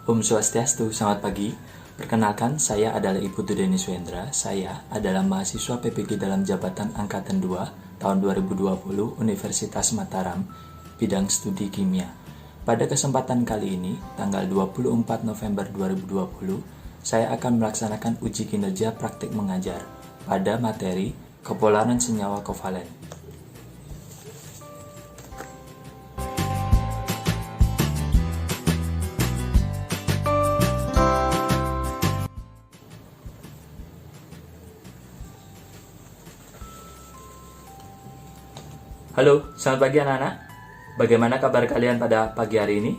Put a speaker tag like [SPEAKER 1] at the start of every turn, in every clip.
[SPEAKER 1] Om Swastiastu, selamat pagi. Perkenalkan, saya adalah Ibu Dudeni Swendra. Saya adalah mahasiswa PPG dalam Jabatan Angkatan 2 tahun 2020 Universitas Mataram, bidang studi kimia. Pada kesempatan kali ini, tanggal 24 November 2020, saya akan melaksanakan uji kinerja praktik mengajar pada materi kepolaran senyawa kovalen. Halo, selamat pagi anak-anak. Bagaimana kabar kalian pada pagi hari ini?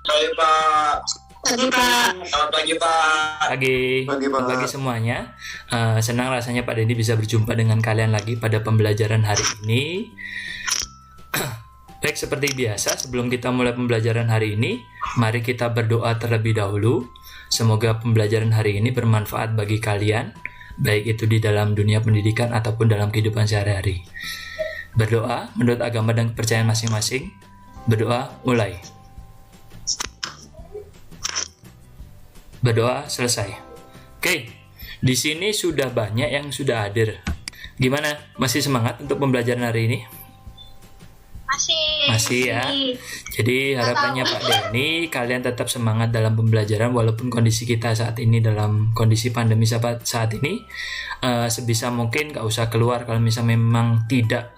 [SPEAKER 2] Baik, Pak.
[SPEAKER 3] Pagi, Pak.
[SPEAKER 2] Selamat pagi, Pak.
[SPEAKER 1] Pagi, selamat pagi semuanya. Senang rasanya Pak Dendi bisa berjumpa dengan kalian lagi pada pembelajaran hari ini. Baik, seperti biasa, sebelum kita mulai pembelajaran hari ini, mari kita berdoa terlebih dahulu. Semoga pembelajaran hari ini bermanfaat bagi kalian, baik itu di dalam dunia pendidikan ataupun dalam kehidupan sehari-hari. Berdoa menurut agama dan kepercayaan masing-masing. Berdoa mulai. Berdoa selesai. Oke, di sini sudah banyak yang sudah hadir. Gimana? Masih semangat untuk pembelajaran hari ini? Masih ya. Jadi harapannya Pak Denny, kalian tetap semangat dalam pembelajaran walaupun kondisi kita saat ini dalam kondisi pandemi saat ini. Sebisa mungkin gak usah keluar kalau misalnya memang tidak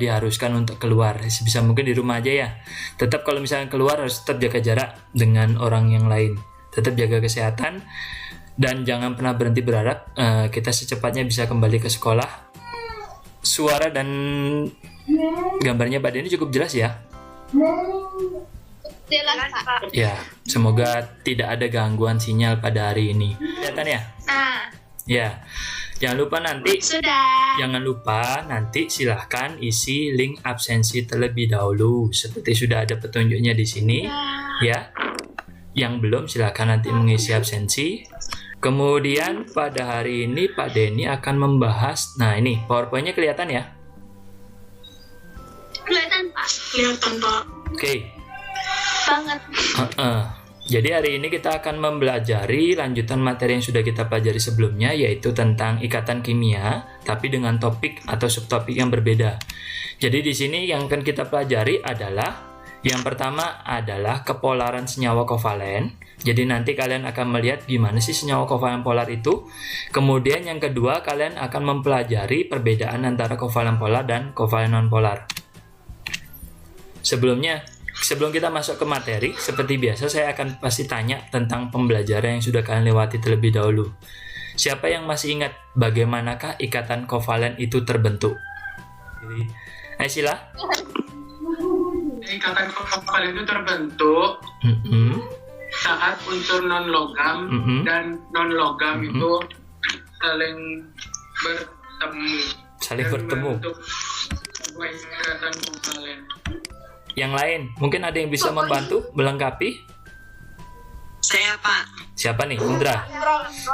[SPEAKER 1] diharuskan untuk keluar, sebisa mungkin di rumah aja ya. Tetap kalau misalnya keluar harus tetap jaga jarak dengan orang yang lain, tetap jaga kesehatan, dan jangan pernah berhenti berharap kita secepatnya bisa kembali ke sekolah. Suara dan gambarnya Pak Denny cukup jelas ya?
[SPEAKER 3] Jelas, Pak.
[SPEAKER 1] Ya, semoga tidak ada gangguan sinyal pada hari ini. Kelihatan ya? Ya. Jangan lupa nanti silahkan isi link absensi terlebih dahulu seperti sudah ada petunjuknya di sini ya. Yang belum silahkan nanti mengisi absensi. Kemudian pada hari ini Pak Denny akan membahas, nah ini PowerPoint-nya kelihatan ya?
[SPEAKER 3] Kelihatan, Pak. Kelihatan, Pak.
[SPEAKER 1] Oke.
[SPEAKER 3] Banget.
[SPEAKER 1] Jadi hari ini kita akan mempelajari lanjutan materi yang sudah kita pelajari sebelumnya, yaitu tentang ikatan kimia, tapi dengan topik atau subtopik yang berbeda. Jadi di sini yang akan kita pelajari adalah yang pertama adalah kepolaran senyawa kovalen. Jadi nanti kalian akan melihat gimana sih senyawa kovalen polar itu. Kemudian yang kedua kalian akan mempelajari perbedaan antara kovalen polar dan kovalen non-polar. Sebelum kita masuk ke materi, seperti biasa saya akan pasti tanya tentang pembelajaran yang sudah kalian lewati terlebih dahulu. Siapa yang masih ingat bagaimanakah ikatan kovalen itu terbentuk? Ayo sila.
[SPEAKER 2] Ikatan kovalen itu terbentuk saat unsur non-logam dan non-logam itu saling bertemu. Membentuk sebuah ikatan kovalen.
[SPEAKER 1] Yang lain, mungkin ada yang bisa membantu melengkapi?
[SPEAKER 4] Saya, Pak.
[SPEAKER 1] Siapa nih? Indra.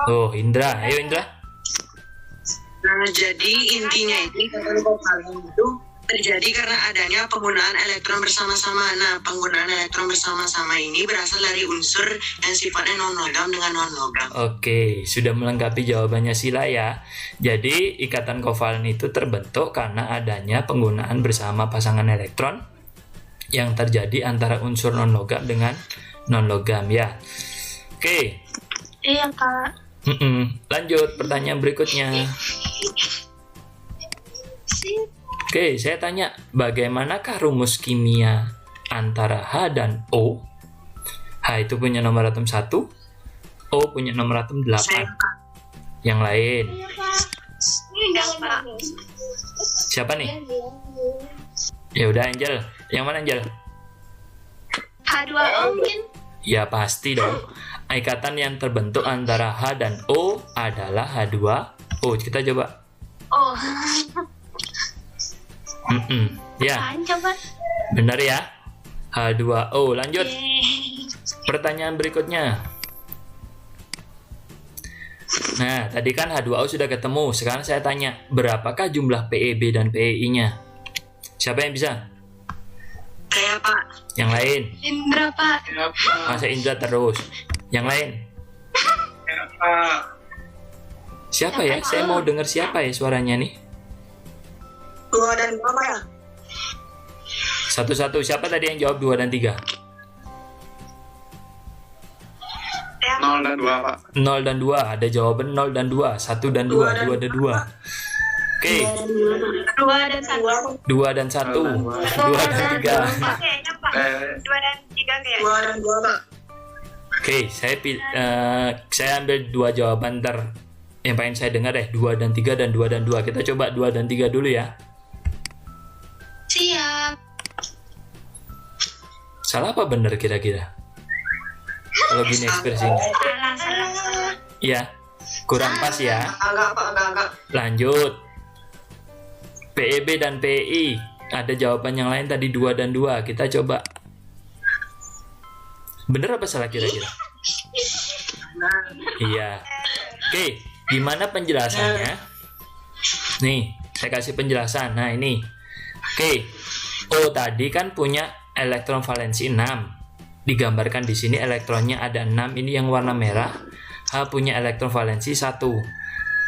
[SPEAKER 1] Oh, Indra. Ayo Indra.
[SPEAKER 4] Nah, jadi intinya ini ikatan kovalen itu terjadi karena adanya penggunaan elektron bersama-sama. Nah, penggunaan elektron bersama-sama ini berasal dari unsur yang sifatnya non-logam dengan non-logam.
[SPEAKER 1] Oke, sudah melengkapi jawabannya Sila ya. Jadi, ikatan kovalen itu terbentuk karena adanya penggunaan bersama pasangan elektron yang terjadi antara unsur non-logam dengan non-logam ya. Oke.
[SPEAKER 3] Iya, Pak.
[SPEAKER 1] Lanjut pertanyaan berikutnya. Oke, saya tanya, bagaimanakah rumus kimia antara H dan O? H itu punya nomor atom 1, O punya nomor atom 8. Yang lain?
[SPEAKER 3] Pak.
[SPEAKER 1] Siapa nih? Ya udah Angel. Yang mana Angel?
[SPEAKER 3] H2O mungkin.
[SPEAKER 1] Ya pasti dong. Ikatan yang terbentuk antara H dan O adalah H2O. Kita coba.
[SPEAKER 3] Oh.
[SPEAKER 1] Ya.
[SPEAKER 3] Coba.
[SPEAKER 1] Benar ya. H2O. Lanjut. Pertanyaan berikutnya. Nah, tadi kan H2O sudah ketemu. Sekarang saya tanya, berapakah jumlah PEB dan PEI-nya? Siapa yang bisa?
[SPEAKER 4] Saya, Saya, Pak.
[SPEAKER 1] Yang lain?
[SPEAKER 3] Indra, Pak.
[SPEAKER 2] Ya, Pak.
[SPEAKER 1] Masa Indra terus? Yang lain?
[SPEAKER 2] Ya, Pak.
[SPEAKER 1] Siapa ya? Saya mau dengar siapa ya suaranya nih?
[SPEAKER 4] 2 dan 2, Pak ya?
[SPEAKER 1] Satu-satu, siapa tadi yang jawab 2 dan 3?
[SPEAKER 2] 0 dan 2, Pak.
[SPEAKER 1] 0 dan 2, ada jawaban 0 dan 2, 1 dan 2, 2 dan 2. Oke,
[SPEAKER 3] 2 dan 1.
[SPEAKER 1] 2 dan 1, 2 dan 3.
[SPEAKER 3] Kayaknya, Pak. 2 dan 3 kayaknya.
[SPEAKER 4] 2 dan 2, Pak.
[SPEAKER 1] Oke, saya ambil 2 jawaban yang pengen saya dengar deh, 2 dan 3 dan 2 dan 2. Kita coba 2 dan 3 dulu ya.
[SPEAKER 3] Siap.
[SPEAKER 1] Salah apa benar kira-kira? Kalau gini ekspresinya.
[SPEAKER 3] Salah.
[SPEAKER 1] Iya, kurang pas ya.
[SPEAKER 4] Agak, Pak, agak.
[SPEAKER 1] Lanjut. PEB dan PEI. Ada jawaban yang lain tadi 2 dan 2. Kita coba. Bener apa salah kira-kira? Iya. Oke, gimana penjelasannya? Nih, saya kasih penjelasan. Nah, ini. Oke. O tadi kan punya elektron valensi 6. Digambarkan di sini elektronnya ada 6, ini yang warna merah. H punya elektron valensi 1.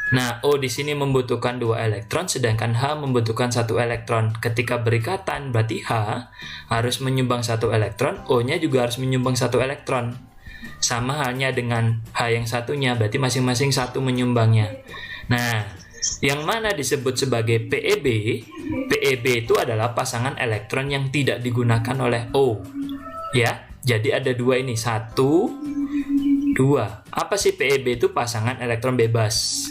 [SPEAKER 1] Nah, O di sini membutuhkan 2 elektron, sedangkan H membutuhkan 1 elektron. Ketika berikatan, berarti H harus menyumbang 1 elektron, O-nya juga harus menyumbang 1 elektron. Sama halnya dengan H yang satunya, berarti masing-masing 1 menyumbangnya. Nah, yang mana disebut sebagai PEB? PEB itu adalah pasangan elektron yang tidak digunakan oleh O. Ya, jadi ada 2 ini, 1, 2. Apa sih PEB itu? Pasangan elektron bebas.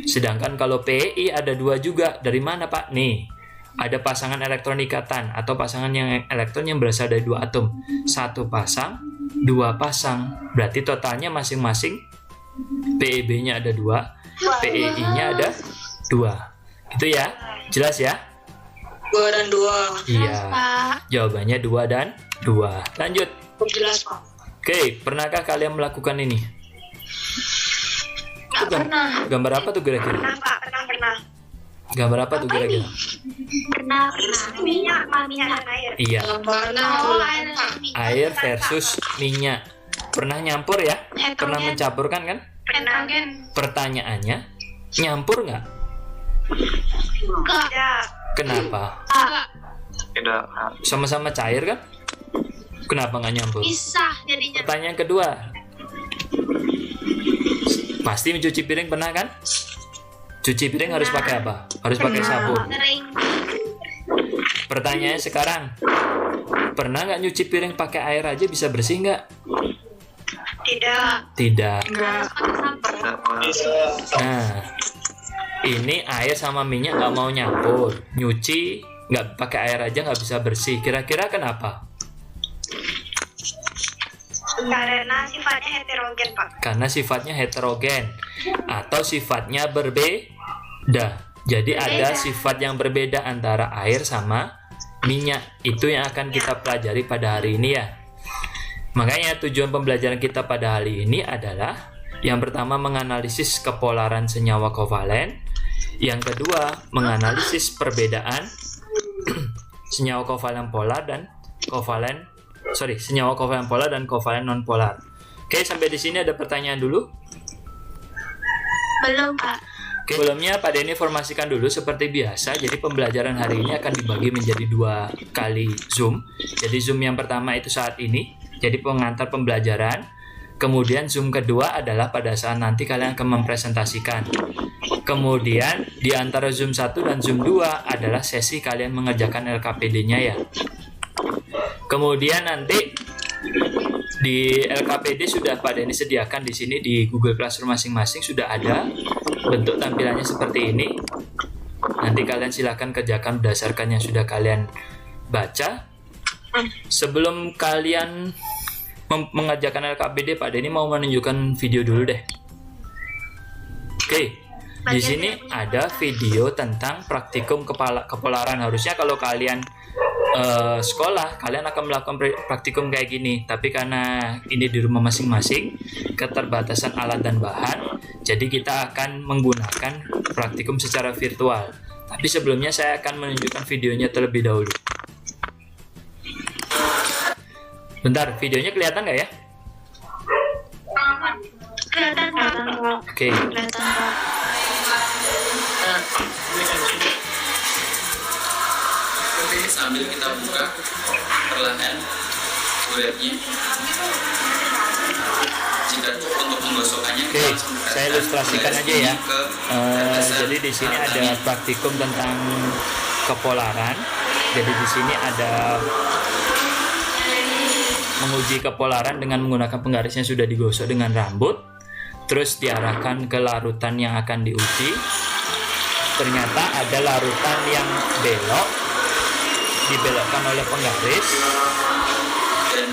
[SPEAKER 1] Sedangkan kalau PEI ada 2 juga. Dari mana, Pak? Nih, ada pasangan elektron ikatan atau pasangan elektron yang berasal dari 2 atom. 1 pasang, 2 pasang. Berarti totalnya masing-masing PEB-nya ada 2, PEI-nya ada 2. Gitu ya? Jelas ya?
[SPEAKER 4] 2 dan 2.
[SPEAKER 1] Iya.
[SPEAKER 3] Pak.
[SPEAKER 1] Jawabannya 2 dan 2. Lanjut.
[SPEAKER 4] Jelas, Pak.
[SPEAKER 1] Oke, pernahkah kalian melakukan ini?
[SPEAKER 3] Nggak pernah.
[SPEAKER 1] Gambar apa tuh kira-kira?
[SPEAKER 3] Pernah, Pak. Pernah.
[SPEAKER 1] Gambar apa tuh kira-kira?
[SPEAKER 3] Pernah. Minyak dan air.
[SPEAKER 1] Iya,
[SPEAKER 3] Oh, air.
[SPEAKER 1] air versus minyak. Pernah nyampur ya? Pernah mencampurkan kan?
[SPEAKER 3] Nitrogen.
[SPEAKER 1] Pertanyaannya, nyampur nggak?
[SPEAKER 3] Enggak.
[SPEAKER 1] Kenapa?
[SPEAKER 2] Tidak.
[SPEAKER 1] Sama-sama cair kan? Kenapa nggak nyampur?
[SPEAKER 3] Pisah jadinya.
[SPEAKER 1] Pertanyaan kedua, pasti mencuci piring pernah kan? Cuci piring harus pakai apa? Harus pakai sabun.
[SPEAKER 3] Kering.
[SPEAKER 1] Pertanyaannya sekarang, pernah nggak nyuci piring pakai air aja bisa bersih nggak?
[SPEAKER 3] Tidak.
[SPEAKER 1] Tidak.
[SPEAKER 2] Bisa.
[SPEAKER 1] Nah, ini air sama minyak nggak mau nyampur. Nyuci nggak pakai air aja nggak bisa bersih. Kira-kira kenapa?
[SPEAKER 3] Karena sifatnya heterogen, Pak.
[SPEAKER 1] Karena sifatnya heterogen atau sifatnya berbeda. Jadi ada sifat yang berbeda antara air sama minyak. Itu yang akan kita pelajari pada hari ini ya. Makanya tujuan pembelajaran kita pada hari ini adalah yang pertama menganalisis kepolaran senyawa kovalen, yang kedua menganalisis perbedaan senyawa kovalen polar dan senyawa kovalen polar dan kovalen non polar. Oke, sampai di sini ada pertanyaan dulu?
[SPEAKER 3] Belum, Pak.
[SPEAKER 1] Oke, sebelumnya Pak Denny informasikan dulu seperti biasa. Jadi pembelajaran hari ini akan dibagi menjadi 2 kali Zoom. Jadi Zoom yang pertama itu saat ini, jadi pengantar pembelajaran. Kemudian Zoom kedua adalah pada saat nanti kalian akan mempresentasikan. Kemudian di antara Zoom 1 dan Zoom 2 adalah sesi kalian mengerjakan LKPD-nya ya. Kemudian nanti di LKPD sudah Pak Denny sediakan di sini di Google Classroom masing-masing sudah ada bentuk tampilannya seperti ini. Nanti kalian silakan kerjakan berdasarkan yang sudah kalian baca. Sebelum kalian mengerjakan LKPD, Pak Denny mau menunjukkan video dulu deh. Oke, di sini ada video tentang praktikum kepolaran. Harusnya kalau kalian sekolah, kalian akan melakukan praktikum kayak gini. Tapi karena ini di rumah masing-masing, keterbatasan alat dan bahan, jadi kita akan menggunakan praktikum secara virtual. Tapi sebelumnya saya akan menunjukkan videonya terlebih dahulu. Bentar, videonya kelihatan nggak ya?
[SPEAKER 3] Kelihatan Pak.
[SPEAKER 1] Oke.
[SPEAKER 3] Kelihatan Pak.
[SPEAKER 5] Oke, sambil kita buka perlahan webnya. Jika untuk menggosokkannya,
[SPEAKER 1] Oke, saya ilustrasikan aja ya. Jadi di sini ada praktikum tentang kepolaran. Jadi di sini ada menguji kepolaran dengan menggunakan penggaris yang sudah digosok dengan rambut. Terus diarahkan ke larutan yang akan diuji. Ternyata ada larutan yang belok, dibelokkan oleh penggaris.
[SPEAKER 5] Dan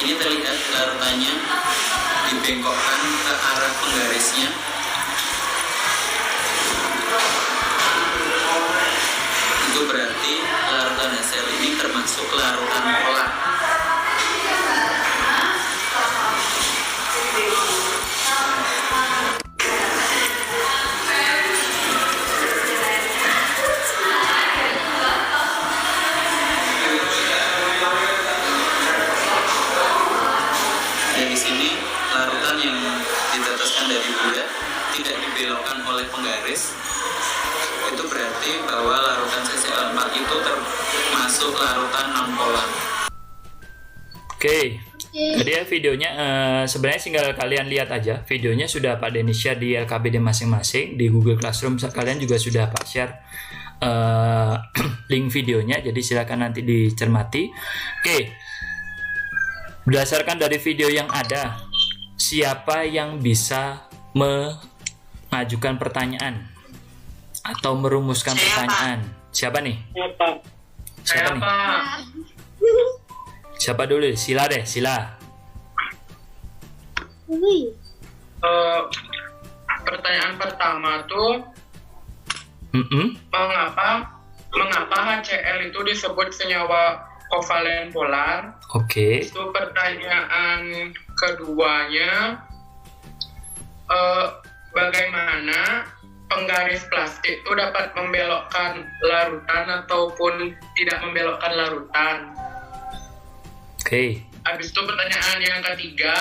[SPEAKER 5] ini terlihat larutannya dibengkokkan ke arah penggarisnya. Itu berarti larutan hasil ini termasuk larutan pola. Di sini larutan yang diteteskan dari bulat tidak dibelokkan oleh penggaris, itu berarti bahwa larutan CCl4 itu termasuk larutan non-polar.
[SPEAKER 1] Oke. Jadi ya videonya sebenarnya tinggal kalian lihat aja. Videonya sudah Pak Denny share di LKBD masing-masing, di Google Classroom kalian juga sudah Pak share link videonya, jadi silakan nanti dicermati. Oke. Berdasarkan dari video yang ada, siapa yang bisa mengajukan pertanyaan atau merumuskan pertanyaan? Siapa nih? Siapa nih? Siapa dulu? Sila deh, Sila.
[SPEAKER 6] Pertanyaan pertama tuh, mengapa HCl itu disebut senyawa kovalen polar?
[SPEAKER 1] Oke.
[SPEAKER 6] Itu pertanyaan keduanya, bagaimana penggaris plastik itu dapat membelokkan larutan ataupun tidak membelokkan larutan?
[SPEAKER 1] Oke.
[SPEAKER 6] Habis itu pertanyaan yang ketiga,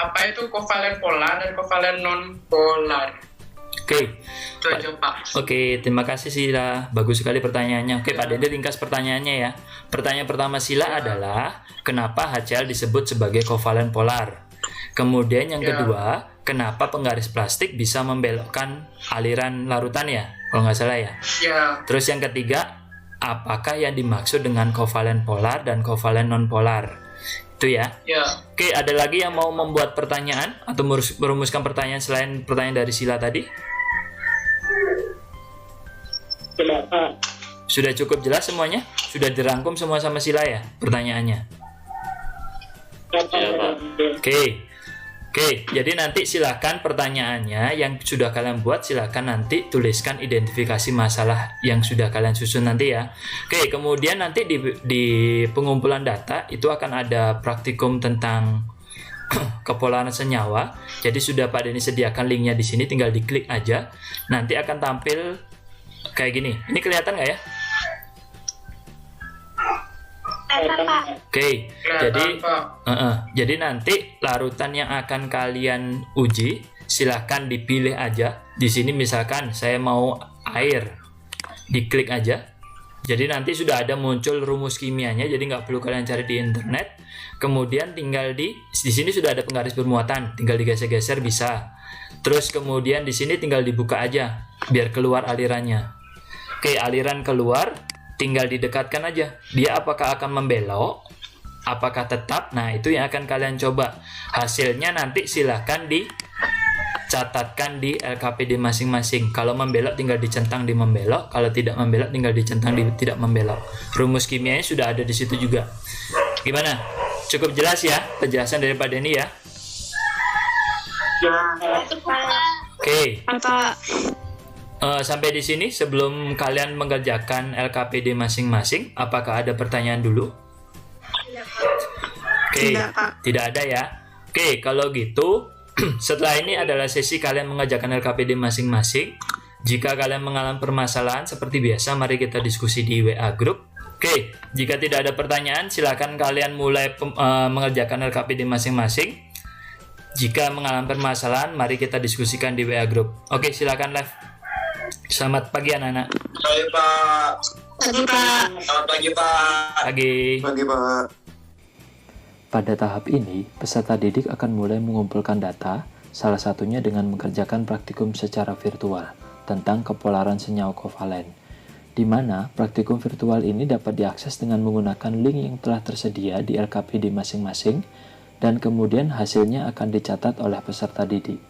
[SPEAKER 6] apa itu kovalen polar dan kovalen non polar?
[SPEAKER 1] Oke.
[SPEAKER 6] Itu aja Pak.
[SPEAKER 1] Oke, terima kasih Sila. Bagus sekali pertanyaannya. Oke, Pak Dede ringkas pertanyaannya ya. Pertanyaan pertama Sila adalah kenapa HCl disebut sebagai kovalen polar? Kemudian yang kedua, kenapa penggaris plastik bisa membelokkan aliran larutan ya? Kalau nggak salah ya.
[SPEAKER 6] Ya.
[SPEAKER 1] Terus yang ketiga, apakah yang dimaksud dengan kovalen polar dan kovalen non polar? Itu ya.
[SPEAKER 6] Ya.
[SPEAKER 1] Oke, ada lagi yang mau membuat pertanyaan atau merumuskan pertanyaan selain pertanyaan dari Sila tadi? Sudah cukup jelas semuanya? Sudah dirangkum semua sama Sila ya pertanyaannya? Oke. Oke, jadi nanti silakan pertanyaannya yang sudah kalian buat, silakan nanti tuliskan identifikasi masalah yang sudah kalian susun nanti ya. Oke, kemudian nanti di pengumpulan data itu akan ada praktikum tentang kepolaran senyawa. Jadi sudah Pak Denny sediakan linknya di sini, tinggal diklik aja. Nanti akan tampil kayak gini. Ini kelihatan nggak ya? Oke, jadi nanti larutan yang akan kalian uji silahkan dipilih aja. Di sini misalkan saya mau air, diklik aja. Jadi nanti sudah ada muncul rumus kimianya, jadi nggak perlu kalian cari di internet. Kemudian tinggal di sini sudah ada penggaris bermuatan, tinggal digeser-geser bisa. Terus kemudian di sini tinggal dibuka aja, biar keluar alirannya. Oke, aliran keluar. Tinggal didekatkan aja, dia apakah akan membelok, apakah tetap. Nah, itu yang akan kalian coba. Hasilnya nanti silahkan dicatatkan di LKPD masing-masing. Kalau membelok tinggal dicentang di membelok, kalau tidak membelok tinggal dicentang di tidak membelok. Rumus kimianya sudah ada di situ juga. Gimana? Cukup jelas ya penjelasan dari Pak Denny ya? Oke. Sampai di sini sebelum kalian mengerjakan LKPD masing-masing, apakah ada pertanyaan dulu? Oke, tidak ada ya. Oke, kalau gitu setelah ini adalah sesi kalian mengerjakan LKPD masing-masing. Jika kalian mengalami permasalahan seperti biasa, mari kita diskusi di WA group. Oke, jika tidak ada pertanyaan, silakan kalian mulai mengerjakan LKPD masing-masing. Jika mengalami permasalahan, mari kita diskusikan di WA Group. Oke, silakan live. Selamat pagi anak-anak.
[SPEAKER 2] Pagi Pak.
[SPEAKER 3] Pagi Pak.
[SPEAKER 2] Selamat pagi Pak.
[SPEAKER 1] Pagi.
[SPEAKER 2] Pagi Pak.
[SPEAKER 7] Pada tahap ini, peserta didik akan mulai mengumpulkan data, salah satunya dengan mengerjakan praktikum secara virtual tentang kepolaran senyawa kovalen, di mana praktikum virtual ini dapat diakses dengan menggunakan link yang telah tersedia di LKPD masing-masing, dan kemudian hasilnya akan dicatat oleh peserta didik.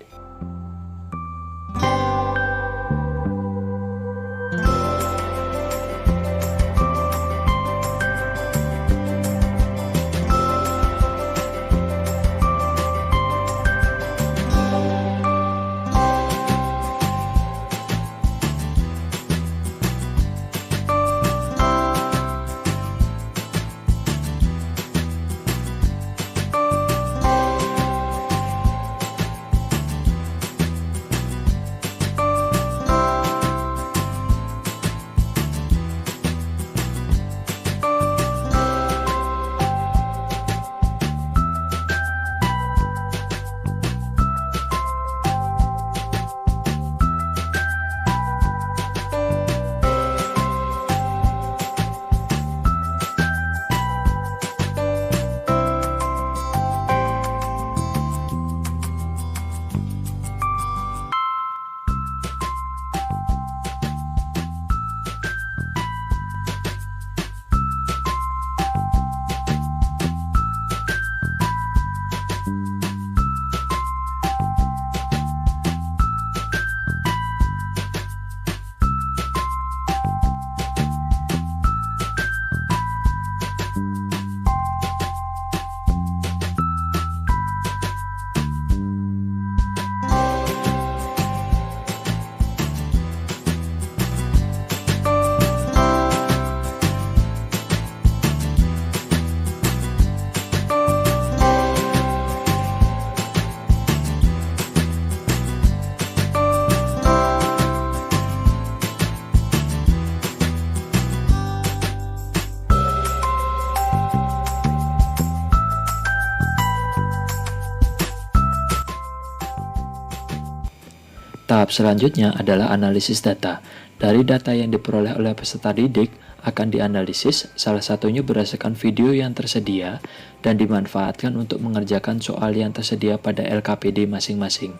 [SPEAKER 7] Tahap selanjutnya adalah analisis data. Dari data yang diperoleh oleh peserta didik akan dianalisis, salah satunya berdasarkan video yang tersedia dan dimanfaatkan untuk mengerjakan soal yang tersedia pada LKPD masing-masing.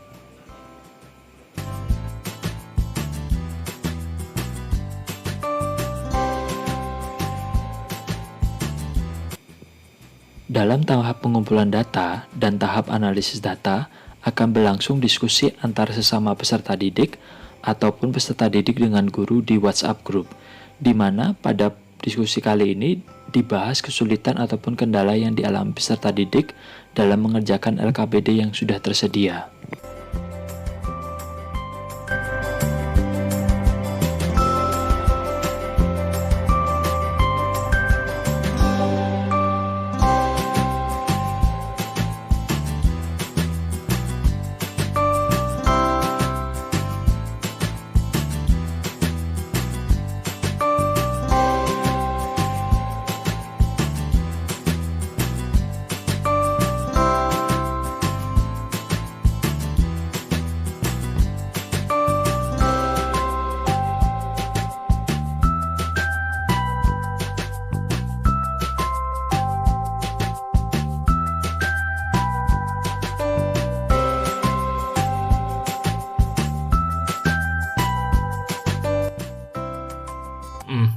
[SPEAKER 7] Dalam tahap pengumpulan data dan tahap analisis data, akan berlangsung diskusi antara sesama peserta didik ataupun peserta didik dengan guru di WhatsApp Group, di mana pada diskusi kali ini dibahas kesulitan ataupun kendala yang dialami peserta didik dalam mengerjakan LKPD yang sudah tersedia.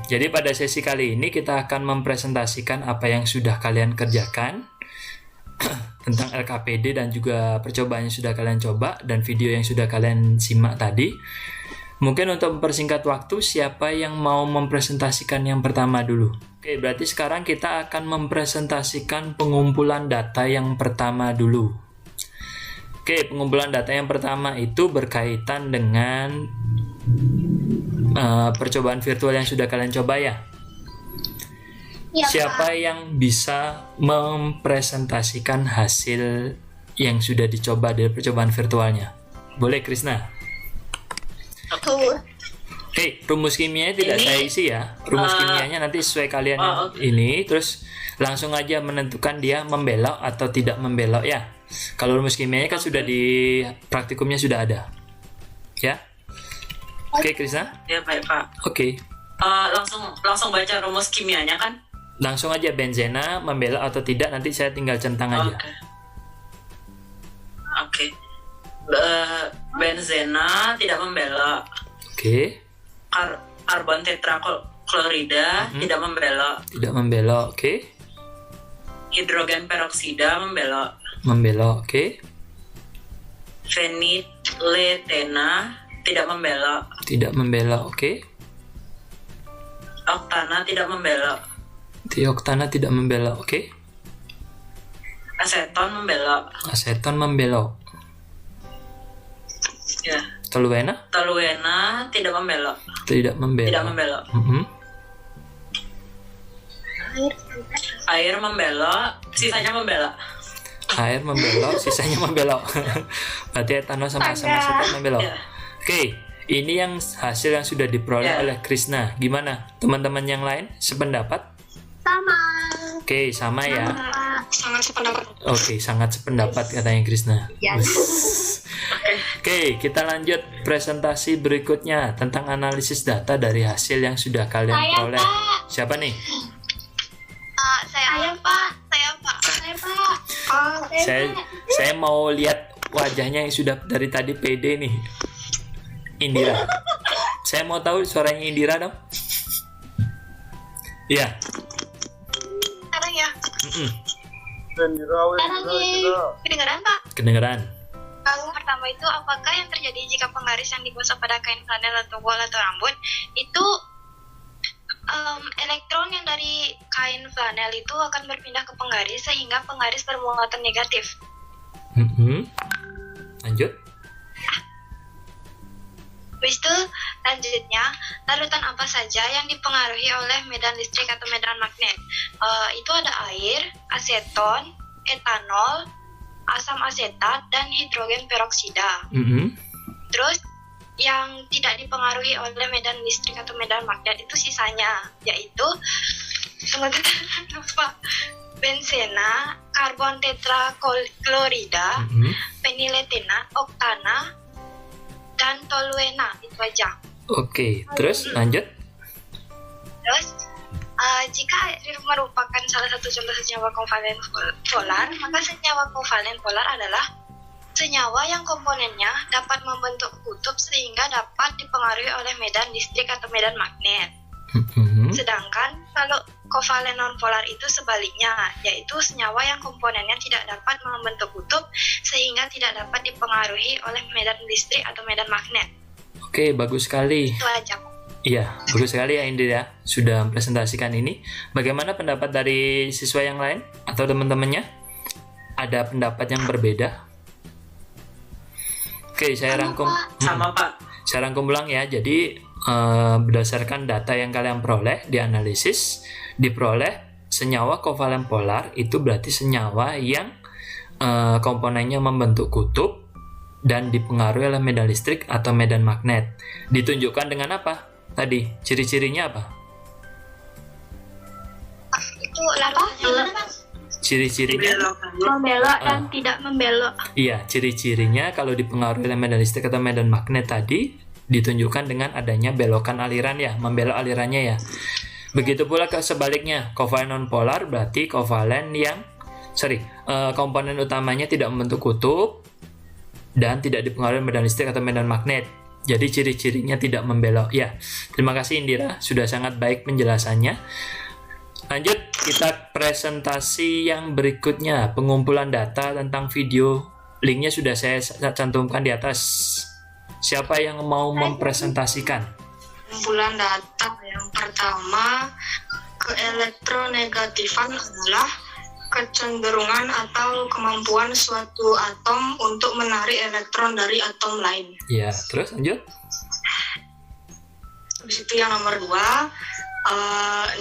[SPEAKER 1] Jadi pada sesi kali ini kita akan mempresentasikan apa yang sudah kalian kerjakan tentang LKPD dan juga percobaan yang sudah kalian coba dan video yang sudah kalian simak tadi. Mungkin untuk mempersingkat waktu, siapa yang mau mempresentasikan yang pertama dulu? Oke, berarti sekarang kita akan mempresentasikan pengumpulan data yang pertama dulu. Oke, pengumpulan data yang pertama itu berkaitan dengan percobaan virtual yang sudah kalian coba ya. Siapa yang bisa mempresentasikan hasil yang sudah dicoba dari percobaan virtualnya? Boleh Krisna? Rumus kimianya tidak
[SPEAKER 8] Ini,
[SPEAKER 1] saya isi ya. Rumus kimianya nanti sesuai kalian ini, terus langsung aja menentukan dia membelok atau tidak membelok ya. Kalau rumus kimianya kan sudah di praktikumnya sudah ada. Ya. Oke, Krisna?
[SPEAKER 8] Ya baik Pak.
[SPEAKER 1] Oke.
[SPEAKER 8] Langsung baca rumus kimianya kan?
[SPEAKER 1] Langsung aja benzena membelok atau tidak, nanti saya tinggal centang aja.
[SPEAKER 8] Oke. Benzena tidak membelok.
[SPEAKER 1] Oke.
[SPEAKER 8] Karbon tetraklorida tidak membelok.
[SPEAKER 1] Tidak membelok. Oke.
[SPEAKER 8] Hidrogen peroksida membelok.
[SPEAKER 1] Membelok. Oke.
[SPEAKER 8] Feniletena tidak membelok.
[SPEAKER 1] Tidak membelok. Oke.
[SPEAKER 8] Oktana tidak membelok.
[SPEAKER 1] Dioktana tidak membelok. Oke.
[SPEAKER 8] Aseton membelok.
[SPEAKER 1] Aseton membelok.
[SPEAKER 8] Ya.
[SPEAKER 1] Toluena
[SPEAKER 8] Toluena tidak membelok.
[SPEAKER 1] tidak membelok.
[SPEAKER 8] Tidak membelok. Air membelok, sisanya membelok.
[SPEAKER 1] Air membelok, sisanya membelok. Berarti etanol sama aseton membelok.
[SPEAKER 8] Ya.
[SPEAKER 1] Oke, ini yang hasil yang sudah diperoleh
[SPEAKER 8] Ya.
[SPEAKER 1] oleh Krisna. Gimana teman-teman yang lain sependapat?
[SPEAKER 3] Sama.
[SPEAKER 1] Oke, sama ya.
[SPEAKER 3] Sangat sependapat.
[SPEAKER 1] Oke, sangat sependapat katanya Krisna.
[SPEAKER 3] Yes.
[SPEAKER 1] Oke, kita lanjut presentasi berikutnya tentang analisis data dari hasil yang sudah kalian
[SPEAKER 3] Saya,
[SPEAKER 1] peroleh.
[SPEAKER 3] Pak.
[SPEAKER 1] Siapa nih?
[SPEAKER 3] Saya Pak. Saya Pak.
[SPEAKER 1] Saya mau lihat wajahnya yang sudah dari tadi pede nih. Indira. Saya mau tahu suaranya Indira dong. Iya.
[SPEAKER 3] Sekarang ya. Kedengaran Pak?
[SPEAKER 1] Kedengeran.
[SPEAKER 3] Pertama itu, apakah yang terjadi jika penggaris yang digosok pada kain flanel atau wol atau rambut itu elektron yang dari kain flanel itu akan berpindah ke penggaris sehingga penggaris bermuatan negatif.
[SPEAKER 1] Lanjut.
[SPEAKER 3] Habis itu lanjutnya, larutan apa saja yang dipengaruhi oleh medan listrik atau medan magnet? Itu ada air, aseton, etanol, asam asetat, dan hidrogen peroksida. Terus yang tidak dipengaruhi oleh medan listrik atau medan magnet itu sisanya, yaitu benzena, karbon tetraklorida, feniletena, oktana, dan toluena. Itu aja.
[SPEAKER 1] Oke, terus lanjut.
[SPEAKER 3] Terus jika air merupakan salah satu contoh senyawa kovalen polar, maka senyawa kovalen polar adalah senyawa yang komponennya dapat membentuk kutub sehingga dapat dipengaruhi oleh medan listrik atau medan magnet. Sedangkan kalau kovalen nonpolar itu sebaliknya, yaitu senyawa yang komponennya tidak dapat membentuk kutub sehingga tidak dapat dipengaruhi oleh medan listrik atau medan magnet.
[SPEAKER 1] Oke, bagus sekali.
[SPEAKER 3] Itu aja.
[SPEAKER 1] Iya, bagus sekali ya Indira sudah mempresentasikan ini. Bagaimana pendapat dari siswa yang lain atau teman-temannya? Ada pendapat yang berbeda? Oke, saya rangkum.
[SPEAKER 8] Sama Pak.
[SPEAKER 1] Saya rangkum ulang ya. Jadi berdasarkan data yang kalian peroleh, dianalisis, diperoleh senyawa kovalen polar itu berarti senyawa yang komponennya membentuk kutub dan dipengaruhi oleh medan listrik atau medan magnet. Ditunjukkan dengan apa? Tadi ciri-cirinya apa?
[SPEAKER 3] Itu larutannya
[SPEAKER 1] Ciri-cirinya?
[SPEAKER 3] membelok dan tidak membelok.
[SPEAKER 1] Iya, ciri-cirinya kalau dipengaruhi oleh medan listrik atau medan magnet tadi ditunjukkan dengan adanya belokan aliran ya, membelok alirannya ya. Begitu pula ke sebaliknya, kovalen nonpolar berarti kovalen yang komponen utamanya tidak membentuk kutub dan tidak dipengaruhi medan listrik atau medan magnet. Jadi ciri-cirinya tidak membelok ya. Terima kasih Indira, sudah sangat baik penjelasannya. Lanjut, kita presentasi yang berikutnya, pengumpulan data tentang video. Linknya sudah saya cantumkan di atas. Siapa yang mau mempresentasikan?
[SPEAKER 9] Pengumpulan data yang pertama, keelektronegatifan adalah kecenderungan atau kemampuan suatu atom untuk menarik elektron dari atom lain.
[SPEAKER 1] Ya, terus lanjut.
[SPEAKER 9] Habis itu yang nomor 2,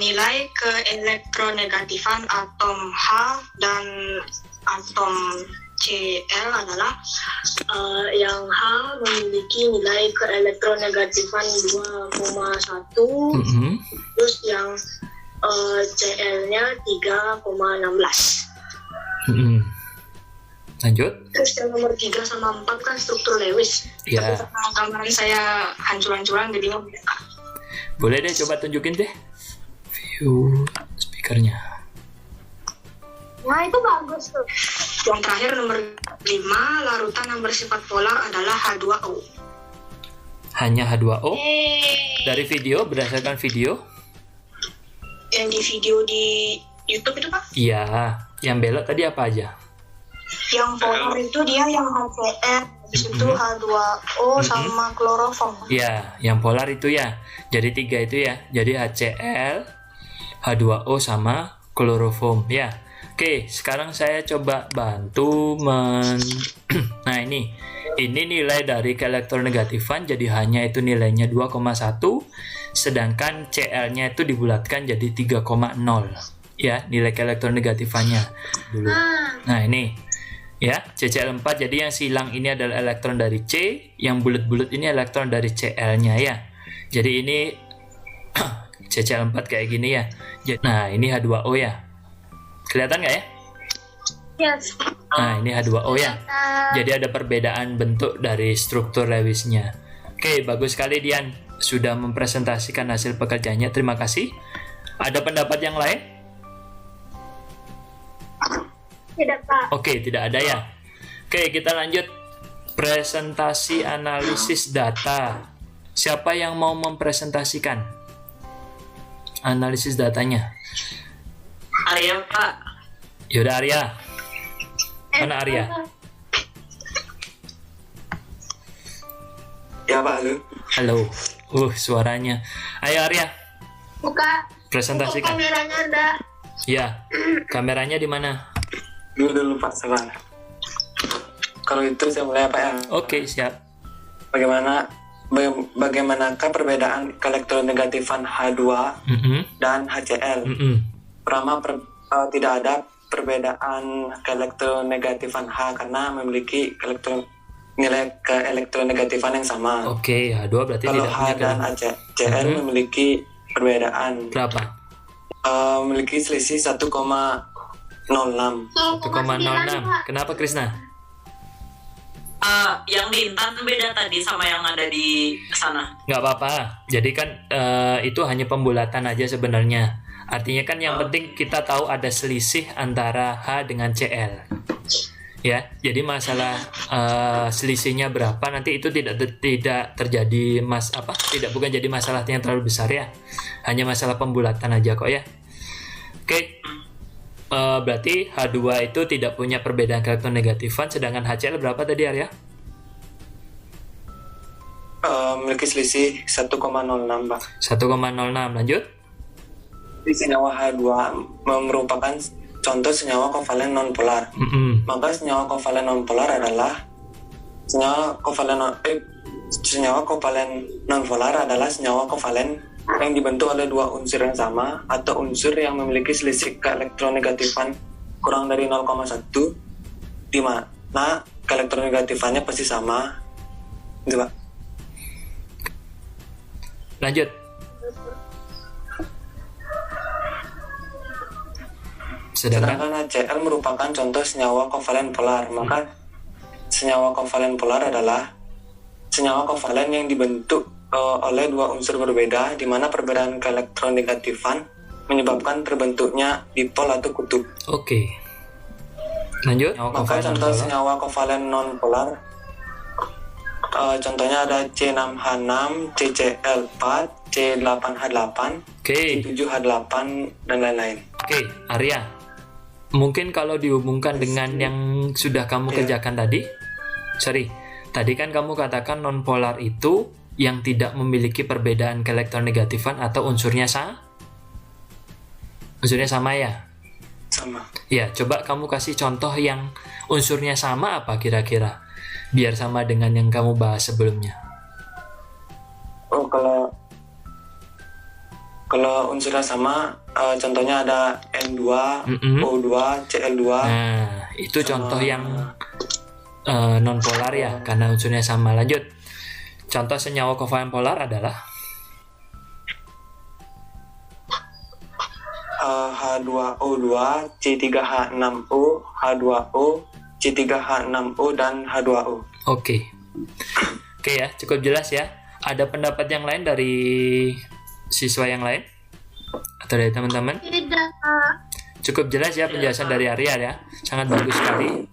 [SPEAKER 9] nilai keelektronegatifan atom H dan atom C HCl adalah yang H memiliki nilai keelektronegatifan 2,1, terus yang Cl-nya 3,16.
[SPEAKER 1] Lanjut.
[SPEAKER 9] Terus yang nomor 3 sama 4 kan struktur Lewis.
[SPEAKER 1] Ya.
[SPEAKER 9] Tapi karena gambaran saya hancur-hancuran jadi nggak bisa.
[SPEAKER 1] Boleh deh, coba tunjukin deh view speakernya.
[SPEAKER 3] Nah, itu bagus tuh.
[SPEAKER 9] Yang terakhir nomor 5, larutan yang bersifat polar adalah H2O.
[SPEAKER 1] Hanya H2O? Dari video, berdasarkan video?
[SPEAKER 9] Yang di video di YouTube itu, Pak?
[SPEAKER 1] Iya. Yang belok tadi apa aja?
[SPEAKER 9] Yang polar itu dia yang HCl, habis itu H2O sama kloroform.
[SPEAKER 1] Iya, yang polar itu ya. Jadi 3 itu ya. Jadi HCl, H2O sama kloroform ya. Oke, sekarang saya coba bantu Nah, ini nilai dari keelektronegatifan, jadi hanya itu nilainya 2,1, sedangkan Cl-nya itu dibulatkan jadi 3,0 ya, nilai keelektronegatifanya dulu. Nah, ini ya, CCl4, jadi yang silang ini adalah elektron dari C, yang bulat-bulat ini elektron dari Cl-nya ya. Jadi ini CCl4 kayak gini ya. Nah, ini H2O ya. Kelihatan nggak ya?
[SPEAKER 3] Yes.
[SPEAKER 1] Nah, ini H2O ya. Jadi ada perbedaan bentuk dari struktur Lewisnya. Oke, bagus sekali Dian. Sudah mempresentasikan hasil pekerjaannya. Terima kasih. Ada pendapat yang lain?
[SPEAKER 3] Tidak, Pak.
[SPEAKER 1] Oke, tidak ada ya. Oke, kita lanjut. Presentasi analisis data. Siapa yang mau mempresentasikan analisis datanya?
[SPEAKER 8] Arya, Pak.
[SPEAKER 1] Yaudah, Arya. Mana Arya?
[SPEAKER 2] Ya Pak, halo.
[SPEAKER 1] Halo. Suaranya. Ayo Arya,
[SPEAKER 3] Buka
[SPEAKER 1] presentasikan.
[SPEAKER 3] kameranya ada.
[SPEAKER 1] Ya, kameranya di mana?
[SPEAKER 2] Dulu Pak, sabar. Kalau itu saya mulai Pak ya.
[SPEAKER 1] Oke, siap.
[SPEAKER 2] Bagaimanakah perbedaan keelektronegatifan H2 dan HCl? Pertama, tidak ada perbedaan keelektronegatifan H karena memiliki nilai keelektronegatifan yang sama.
[SPEAKER 1] Oke, H2 berarti
[SPEAKER 2] kalau
[SPEAKER 1] tidak
[SPEAKER 2] H
[SPEAKER 1] punya
[SPEAKER 2] dan HCl memiliki perbedaan.
[SPEAKER 1] Berapa?
[SPEAKER 2] Memiliki selisih 1,06.
[SPEAKER 1] 1,06. Kenapa Krisna?
[SPEAKER 8] Yang di Intan beda tadi sama yang ada di sana.
[SPEAKER 1] Nggak apa-apa. Jadi kan itu hanya pembulatan aja sebenarnya. Artinya kan yang penting kita tahu ada selisih antara H dengan Cl. Ya, jadi masalah selisihnya berapa nanti itu tidak terjadi bukan jadi masalah yang terlalu besar ya. Hanya masalah pembulatan aja kok ya. Oke. Berarti H2 itu tidak punya perbedaan keelektronegatifan, sedangkan HCl berapa tadi Arya?
[SPEAKER 2] Memiliki selisih 1,06 Pak.
[SPEAKER 1] 1,06. Lanjut.
[SPEAKER 2] Senyawa H2 merupakan contoh senyawa kovalen nonpolar. Maka senyawa kovalen nonpolar adalah senyawa kovalen nonpolar adalah senyawa kovalen yang dibentuk oleh dua unsur yang sama atau unsur yang memiliki selisih keelektronegatifan kurang dari 0,1, di mana keelektronegatifannya pasti sama. Gitu, Pak.
[SPEAKER 1] Lanjut.
[SPEAKER 2] Sedangkan HCl merupakan contoh senyawa kovalen polar. Maka senyawa kovalen polar adalah senyawa kovalen yang dibentuk oleh dua unsur berbeda, di mana perbedaan keelektronegatifan menyebabkan terbentuknya dipol atau kutub.
[SPEAKER 1] Oke. Lanjut.
[SPEAKER 2] Maka contoh senyawa kovalen non-polar, contohnya ada C6H6, CCl4, C8H8, C7H8, dan lain-lain.
[SPEAKER 1] Oke, Arya. Mungkin kalau dihubungkan dengan yang sudah kamu kerjakan tadi, tadi kan kamu katakan non-polar itu yang tidak memiliki perbedaan keelektronegatifan atau unsurnya sama ya?
[SPEAKER 2] Sama.
[SPEAKER 1] Ya, coba kamu kasih contoh yang unsurnya sama apa kira-kira? Biar sama dengan yang kamu bahas sebelumnya.
[SPEAKER 2] Oh, kalau unsurnya sama, contohnya ada N2, O2, Cl2.
[SPEAKER 1] Nah, itu contoh yang non-polar ya, karena unsurnya sama. Lanjut. Contoh senyawa kovalen polar adalah
[SPEAKER 2] H2O2, C3H6O, H2O, C3H6O, dan H2O.
[SPEAKER 1] Oke ya, cukup jelas ya. Ada pendapat yang lain dari siswa yang lain? Atau dari teman-teman?
[SPEAKER 3] Tidak.
[SPEAKER 1] Cukup jelas ya penjelasan dari Arya ya. Sangat bagus sekali.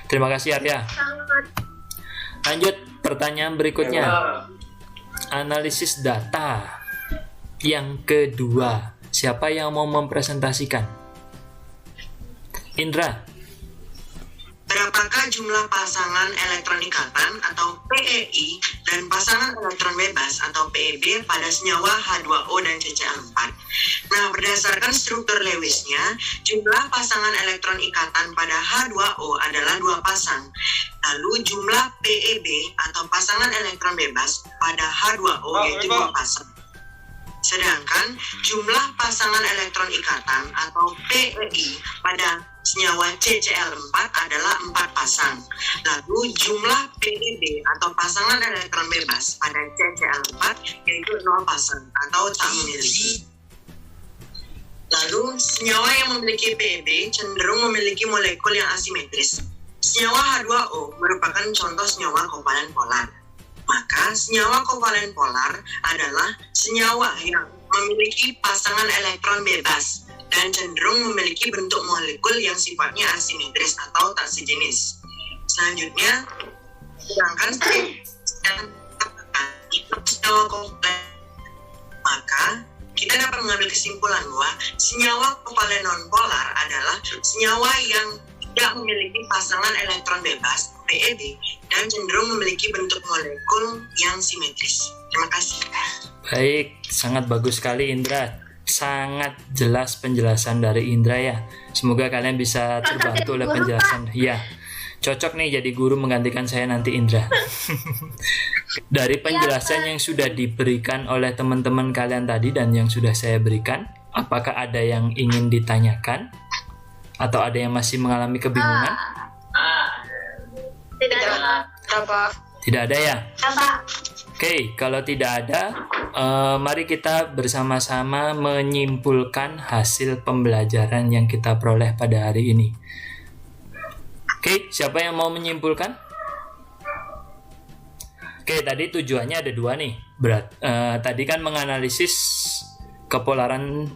[SPEAKER 1] Terima kasih Arya. Lanjut pertanyaan berikutnya. Analisis data. Yang kedua, siapa yang mau mempresentasikan? Indra.
[SPEAKER 4] Berapakah jumlah pasangan elektron ikatan atau PEI dan pasangan elektron bebas atau PEB pada senyawa H2O dan CCl4? Nah, berdasarkan struktur Lewisnya, jumlah pasangan elektron ikatan pada H2O adalah 2 pasang. Lalu jumlah PEB atau pasangan elektron bebas pada H2O yaitu 2 pasang. Sedangkan jumlah pasangan elektron ikatan atau PEI pada senyawa CCl4 adalah 4 pasang. Lalu jumlah PEB atau pasangan elektron bebas pada CCl4 yaitu 0 pasang atau tak memiliki. Lalu senyawa yang memiliki PEB cenderung memiliki molekul yang asimetris. Senyawa H2O merupakan contoh senyawa kovalen polar. Maka senyawa kovalen polar adalah senyawa yang memiliki pasangan elektron bebas dan cenderung memiliki bentuk molekul yang sifatnya asimetris atau tak sejenis. Selanjutnya, sedangkan senyawa kovalen, maka kita dapat mengambil kesimpulan bahwa senyawa kovalen nonpolar adalah senyawa yang tidak memiliki pasangan elektron bebas PEB dan cenderung memiliki bentuk molekul yang simetris. Terima kasih.
[SPEAKER 1] Baik, sangat bagus sekali Indra. Sangat jelas penjelasan dari Indra ya. Semoga kalian bisa terbantu oleh penjelasan. Ya, cocok nih jadi guru menggantikan saya nanti Indra. Dari penjelasan yang sudah diberikan oleh teman-teman kalian tadi dan yang sudah saya berikan, apakah ada yang ingin ditanyakan? Atau ada yang masih mengalami kebingungan?
[SPEAKER 3] Tidak ada.
[SPEAKER 1] Tidak ada ya? Oke, kalau tidak ada, mari kita bersama-sama menyimpulkan hasil pembelajaran yang kita peroleh pada hari ini. Oke, siapa yang mau menyimpulkan? Oke, tadi tujuannya ada 2 nih. Tadi kan menganalisis kepolaran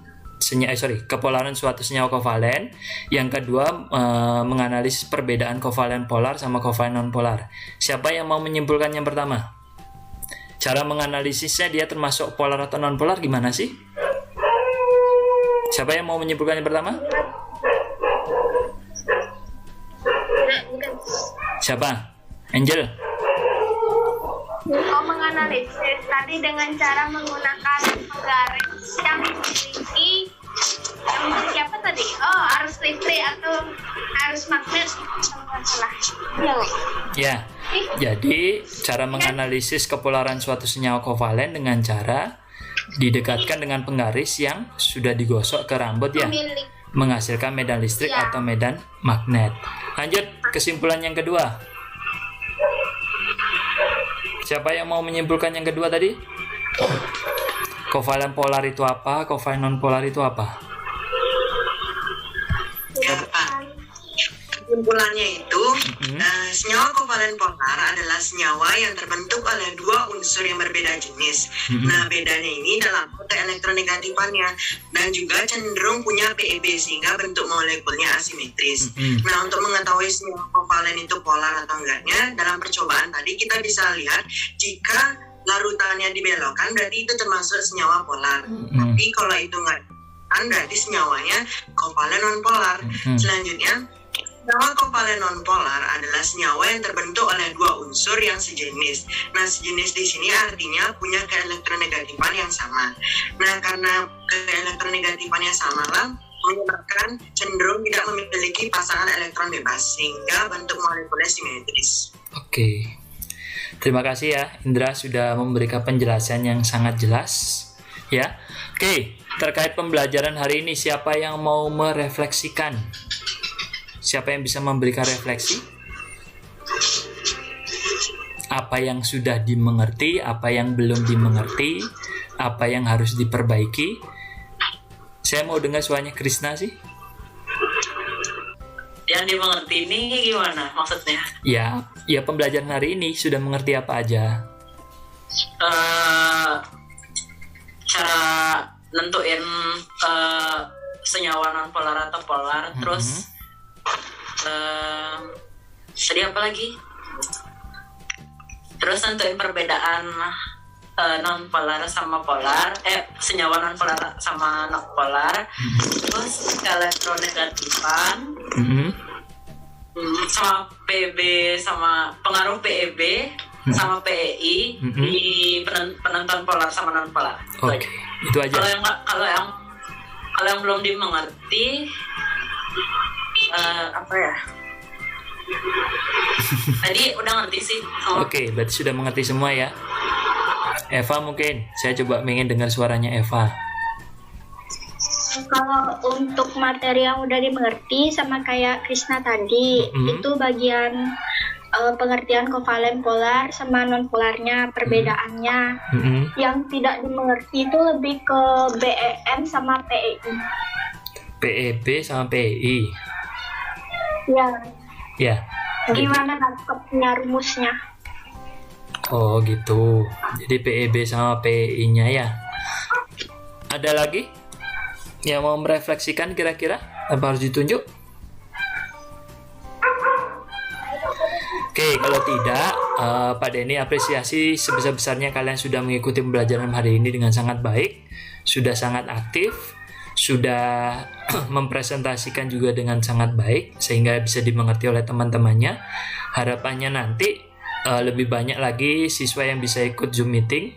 [SPEAKER 1] suatu senyawa kovalen. Yang kedua, menganalisis perbedaan kovalen polar sama kovalen nonpolar. Siapa yang mau menyimpulkan yang pertama? Cara menganalisisnya dia termasuk polar atau nonpolar gimana sih? Siapa yang mau menyimpulkan yang pertama? Siapa? Angel?
[SPEAKER 3] Mau menganalisis tadi dengan cara menggunakan penggaris yang memiliki apa tadi? Oh, arus listrik atau arus magnet, kalau salah.
[SPEAKER 1] Ya. Jadi cara menganalisis kepolaran suatu senyawa kovalen dengan cara didekatkan dengan penggaris yang sudah digosok ke rambut ya, menghasilkan medan listrik atau medan magnet. Lanjut kesimpulan yang kedua. Siapa yang mau menyimpulkan yang kedua tadi? Kovalen polar itu apa? Kovalen nonpolar itu apa?
[SPEAKER 4] Kesimpulannya itu, senyawa kovalen polar adalah senyawa yang terbentuk oleh 2 unsur yang berbeda jenis. Nah, bedanya ini dalam keelektronegatifannya dan juga cenderung punya PEB sehingga bentuk molekulnya asimetris. Nah, untuk mengetahui senyawa kovalen itu polar atau enggaknya, dalam percobaan tadi kita bisa lihat jika larutannya dibelokkan berarti itu termasuk senyawa polar. Tapi kalau itu enggak, berarti senyawanya kovalen nonpolar. Selanjutnya, senyawa kovalen nonpolar adalah senyawa yang terbentuk oleh 2 unsur yang sejenis. Nah, sejenis di sini artinya punya keelektronegatifan yang sama. Nah, karena keelektronegatifan yang sama lah, menyebabkan cenderung tidak memiliki pasangan elektron bebas, sehingga bentuk molekulnya simetris.
[SPEAKER 1] Oke. Terima kasih ya, Indra sudah memberikan penjelasan yang sangat jelas. Ya. Oke, terkait pembelajaran hari ini, siapa yang mau merefleksikan? Siapa yang bisa memberikan refleksi? apa yang sudah dimengerti, apa yang belum dimengerti, apa yang harus diperbaiki. Saya mau dengar suaranya Krisna sih.
[SPEAKER 8] Yang dimengerti ini gimana maksudnya?
[SPEAKER 1] Ya pembelajaran hari ini sudah mengerti apa aja.
[SPEAKER 8] Cara nentuin senyawa non polar atau polar, terus tadi apa lagi? Terus nentuin perbedaan non polar sama polar, senyawa non polar sama non polar, terus elektronegatifan, sama PEB, sama pengaruh PEB sama PEI di penentuan polar sama non polar.
[SPEAKER 1] Oke, itu aja.
[SPEAKER 8] Kalau yang belum dimengerti apa ya? Tadi udah ngerti sih.
[SPEAKER 1] Oke, berarti sudah mengerti semua ya. Eva mungkin, saya coba ingin dengar suaranya Eva.
[SPEAKER 10] Kalau untuk materi yang udah dimengerti sama kayak Krisna tadi, itu bagian pengertian kovalen polar sama non polarnya, perbedaannya. Yang tidak dimengerti itu lebih ke BEM sama PEI.
[SPEAKER 1] PEB sama PEI. Ya.
[SPEAKER 10] Gimana nangkepnya rumusnya?
[SPEAKER 1] Oh gitu. Jadi PEB sama PEI-nya ya. Ada lagi yang mau merefleksikan kira-kira apa harus ditunjuk? Oke, kalau tidak, Pak Denny apresiasi sebesar-besarnya kalian sudah mengikuti pembelajaran hari ini dengan sangat baik, sudah sangat aktif, sudah mempresentasikan juga dengan sangat baik sehingga bisa dimengerti oleh teman-temannya. Harapannya nanti lebih banyak lagi siswa yang bisa ikut Zoom meeting.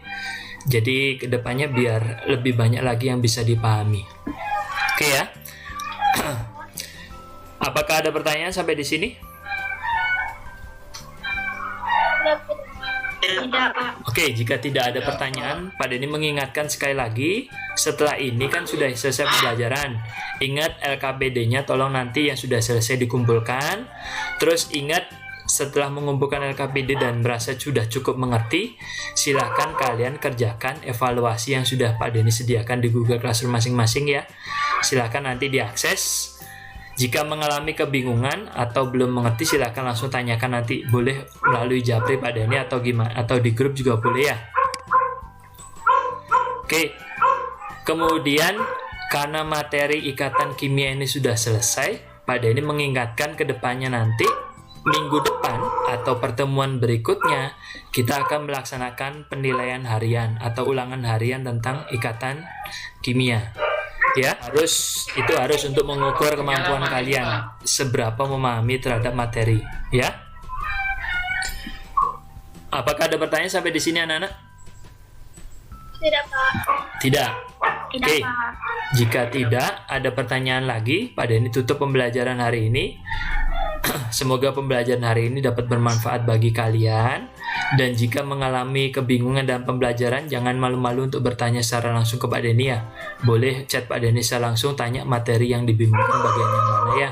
[SPEAKER 1] Jadi kedepannya biar lebih banyak lagi yang bisa dipahami. Oke ya. Apakah ada pertanyaan sampai di sini?
[SPEAKER 10] Tidak, Pak.
[SPEAKER 1] Oke, jika tidak ada pertanyaan, Pak Denny mengingatkan sekali lagi, setelah ini kan sudah selesai pembelajaran. Ingat LKPD-nya tolong nanti yang sudah selesai dikumpulkan. Terus ingat setelah mengumpulkan LKPD dan merasa sudah cukup mengerti, silahkan kalian kerjakan evaluasi yang sudah Pak Denny sediakan di Google Classroom masing-masing ya. Silahkan nanti diakses. Jika mengalami kebingungan atau belum mengerti, silahkan langsung tanyakan nanti. Boleh melalui Japri Pak Denny atau gimana, atau di grup juga boleh ya. Oke. Kemudian karena materi ikatan kimia ini sudah selesai, Pak Denny mengingatkan ke depannya nanti minggu depan atau pertemuan berikutnya kita akan melaksanakan penilaian harian atau ulangan harian tentang ikatan kimia. Ya, itu harus untuk mengukur kemampuan kalian seberapa memahami terhadap materi, ya. Apakah ada pertanyaan sampai di sini anak-anak?
[SPEAKER 10] Tidak, Pak.
[SPEAKER 1] Tidak. Oke.
[SPEAKER 10] Pak.
[SPEAKER 1] Jika tidak ada pertanyaan lagi, Pak Denny tutup pembelajaran hari ini. Semoga pembelajaran hari ini dapat bermanfaat bagi kalian. Dan jika mengalami kebingungan dalam pembelajaran, jangan malu-malu untuk bertanya secara langsung ke Pak Denny ya. Boleh chat Pak Denny secara langsung, tanya materi yang dibingungkan bagian yang mana ya.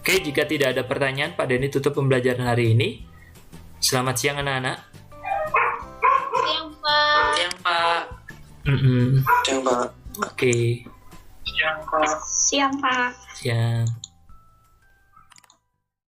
[SPEAKER 1] Oke, jika tidak ada pertanyaan, Pak Denny tutup pembelajaran hari ini. Selamat siang anak-anak.
[SPEAKER 10] Siang, Pak.
[SPEAKER 8] Siang, Pak.
[SPEAKER 2] Siang, Pak.
[SPEAKER 1] Oke.
[SPEAKER 6] Siang, Pak.
[SPEAKER 10] Siang, Pak.
[SPEAKER 1] Siang.